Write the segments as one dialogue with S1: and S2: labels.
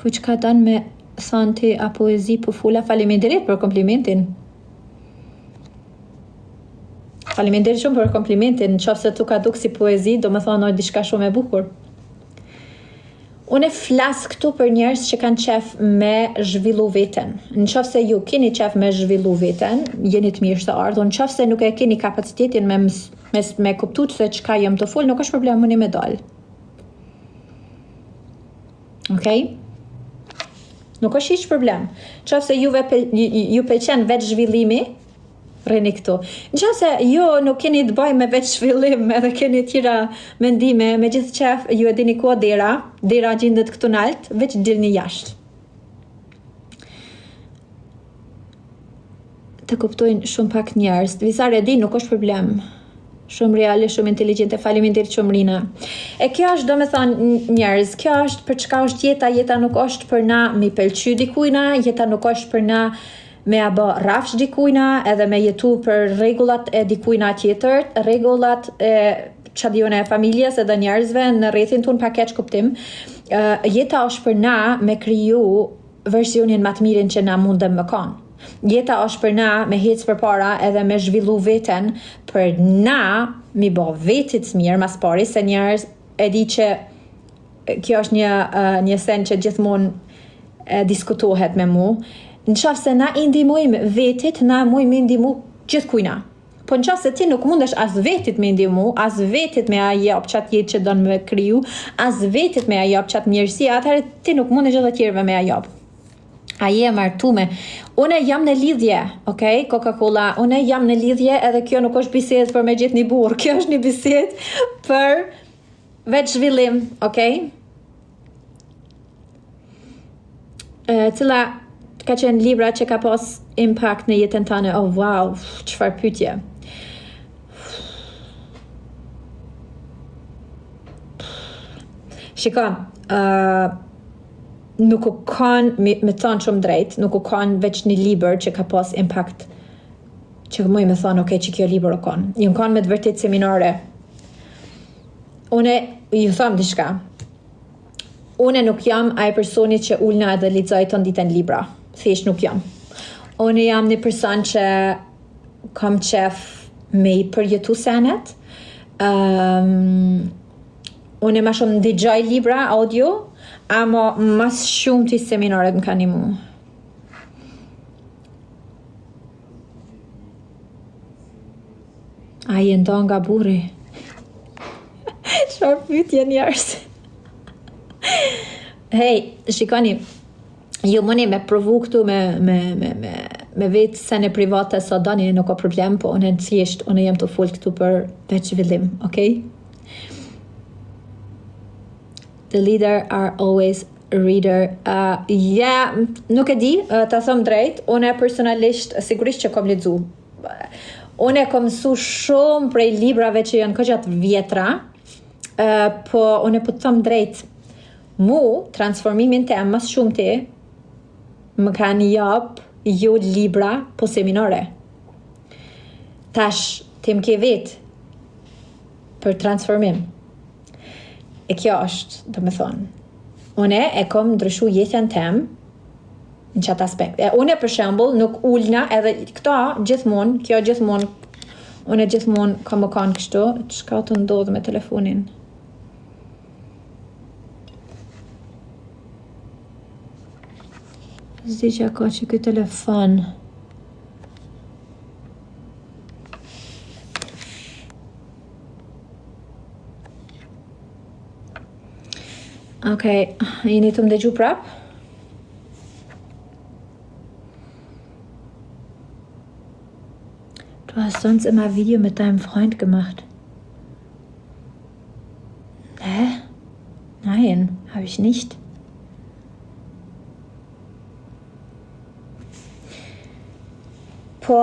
S1: Po çka don me thënë ti a poezi po fula, faleminderit për komplimentin. Faleminderit shumë për komplimentin, nëse tu ka duk si poezi, do më thonë diçka shumë e bukur. Unë flas këtu për njerëz që kanë qef me zhvillu veten. Nëse ju keni qef me zhvillu veten, jeni të mirë të ardhur. Nëse nuk e keni kapacitetin me kuptu se çka jam të fol, nuk është problem, mundi me dal. Okej? Nuk është hiç problem. Nëse ju pëlqen vetë zhvillimi, rrini këtu. Nëse ju nuk keni të bëj me vetë zhvillim, edhe keni tjera mendime, me gjithë qef, ju e dini ku dera gjendet këtu nalt, veç dilni jashtë. Të kuptojnë shumë pak njerëz. Visar e di, nuk është problem. Shumë reale, shumë inteligjente, faleminderit shumë Rina. E kjo është, do me thonë njerëz, kjo është për çka është jeta nuk është për na mi pëlqy dikujna, jeta nuk është për na me a bë rafsh dikujna, edhe me jetu për rregullat e dikujna tjetër, rregullat e çadione e familjes edhe njerëzve në rrethin ton pa keq kuptim. Jeta është për na me kriju versionin më të mirin që na mundem me kon. Jeta është për na me hec përpara edhe me zhvillu veten, për na mi bë vetit mirë mas pari, se njerëz e di që kjo është një sen që gjithmonë diskutohet me mu. Nëse na i ndihmojmë vetit, na mujmë ndihmu gjithkujna. Po nëse ti nuk mundesh as vetit me ndihmu, as vetit me a jap çat jetë që don me kriju, as vetit me a jap çat mirësi, atëherë ti nuk mundesh edhe tjerëve me a jap. A je martume. Unë jam në lidhje, okay? Coca-Cola, unë jam në lidhje, edhe kjo nuk është bisedë për me gjithë një burr, kjo është një bisedë për vetë zhvillim, okay? Cila ka qenë libra që ka pas impact në jetën tënde? Oh wow, çfarë pyetje. Shiko, nuk u kanë, me thonë shumë drejt, nuk u kanë veç një libër që ka pas impact, që më me thonë, okay, që kjo libër u kanë. Ju kanë me të vërtet seminare. Une, ju thëmë diçka. Une nuk jam ai personi që ulna edhe lexoj të ditën libra. Thjesht nuk jam. Une jam një person që kam qef me i përjetu senet. Une ma shumë ndëgjoj libra, audio, ama mas shumë të seminaret më kanë imu. A je nda nga burri? Çfarë pyetje njerëz? Hej, shikoni, ju mëni me provu këtu me vetë se në private sa dani nuk ka problem, po unë në thjesht, unë jem të full këtu për veç zhvillim, okay? The leader are always a reader. Nuk e di, ta thëm drejt, unë personalisht, sigurisht që kom lexu. Unë kom mësu shumë prej librave që janë këgjat vjetra, po unë po të thëm drejt, mu, transformimin të mas shumë të, më kanë jap jo libra, po seminare. Tash, të më ke vetë për transformim. E kjo është, do me thonë. Une e kom ndryshu jetën tem në qatë aspekt. Une për shembull nuk ulna edhe këta gjithmonë, kjo gjithmonë, une gjithmonë kam më kanë kështu, çka të ndodh me telefonin. Zdi që ka që këtë telefon. Okej, jeni të më dëgju prap? Du hast sonst immer Video mit deinem Freund gemacht. Hä? Nein, habe ich nicht. Po,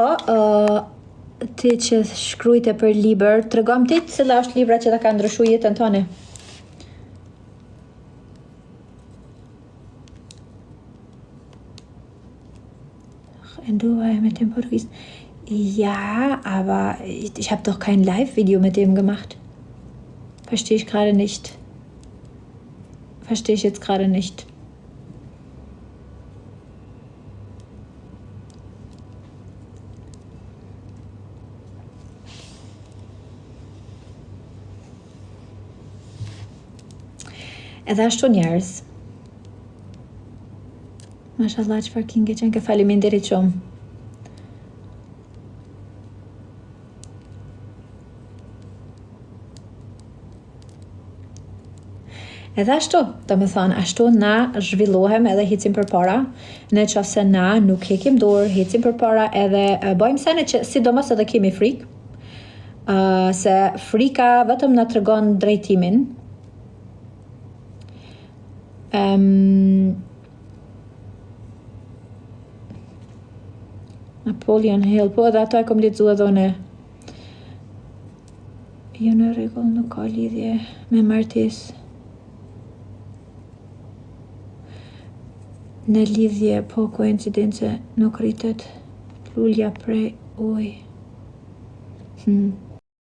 S1: ti që shkrujte për libër, të regom ti cila është libra që ta ka ndryshu jetën tëne? Du mit dem Portugiesen. Ja, aber ich habe doch kein Live-Video mit dem gemacht. Verstehe ich gerade nicht. Verstehe ich jetzt gerade nicht. Edhe ashtu njerëz. Mashallah, çfarë kinge qenë, ke faleminderit shumë. Edhe ashtu, do me thonë, ashtu na zhvillohem edhe hecim për para, në qofse na nuk hekim dorë, hecim për para edhe bëjmë sene që sidomos edhe kemi frikë, se frika vetëm na tregon drejtimin. Napoleon Hill, po edhe ato e kom lexuar edhe unë. Jo në rregull, nuk ka lidhje me martesë. Në lidhje, po koincidence nuk rritet lulja prej ujë.